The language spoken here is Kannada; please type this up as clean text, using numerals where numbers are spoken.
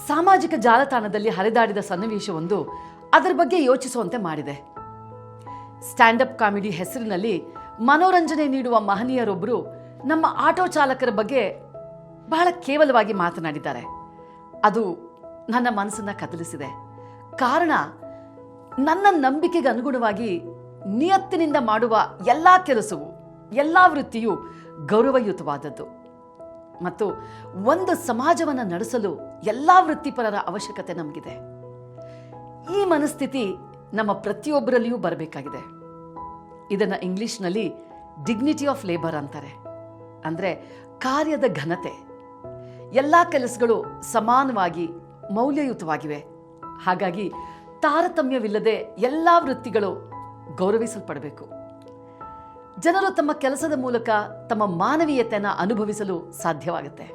ಸಾಮಾಜಿಕ ಜಾಲತಾಣದಲ್ಲಿ ಹರಿದಾಡಿದ ಸನ್ನಿವೇಶವೊಂದು ಅದರ ಬಗ್ಗೆ ಯೋಚಿಸುವಂತೆ ಮಾಡಿದೆ. ಸ್ಟ್ಯಾಂಡಪ್ ಕಾಮಿಡಿ ಹೆಸರಿನಲ್ಲಿ ಮನೋರಂಜನೆ ನೀಡುವ ಮಹನೀಯರೊಬ್ಬರು ನಮ್ಮ ಆಟೋ ಚಾಲಕರ ಬಗ್ಗೆ ಬಹಳ ಕೇವಲವಾಗಿ ಮಾತನಾಡಿದ್ದಾರೆ. ಅದು ನನ್ನ ಮನಸ್ಸನ್ನು ಕದಲಿಸಿದೆ. ಕಾರಣ, ನನ್ನ ನಂಬಿಕೆಗೆ ಅನುಗುಣವಾಗಿ ನಿಯತ್ತಿನಿಂದ ಮಾಡುವ ಎಲ್ಲ ಕೆಲಸವು, ಎಲ್ಲ ವೃತ್ತಿಯೂ ಗೌರವಯುತವಾದದ್ದು ಮತ್ತು ಒಂದು ಸಮಾಜವನ್ನು ನಡೆಸಲು ಎಲ್ಲ ವೃತ್ತಿಪರರ ಅವಶ್ಯಕತೆ ನಮಗಿದೆ. ಈ ಮನಸ್ಥಿತಿ ನಮ್ಮ ಪ್ರತಿಯೊಬ್ಬರಲ್ಲಿಯೂ ಬರಬೇಕಾಗಿದೆ. ಇದನ್ನು ಇಂಗ್ಲಿಷ್ನಲ್ಲಿ ಡಿಗ್ನಿಟಿ ಆಫ್ ಲೇಬರ್ ಅಂತಾರೆ. ಅಂದರೆ ಕಾರ್ಯದ ಘನತೆ. ಎಲ್ಲ ಕೆಲಸಗಳು ಸಮಾನವಾಗಿ ಮೌಲ್ಯಯುತವಾಗಿವೆ. ಹಾಗಾಗಿ ತಾರತಮ್ಯವಿಲ್ಲದೆ ಎಲ್ಲ ವೃತ್ತಿಗಳು ಗೌರವಿಸಲ್ಪಡಬೇಕು. ಜನರು ತಮ್ಮ ಕೆಲಸದ ಮೂಲಕ ತಮ್ಮ ಮಾನವೀಯತೆಯನ್ನು ಅನುಭವಿಸಲು ಸಾಧ್ಯವಾಗುತ್ತೆ.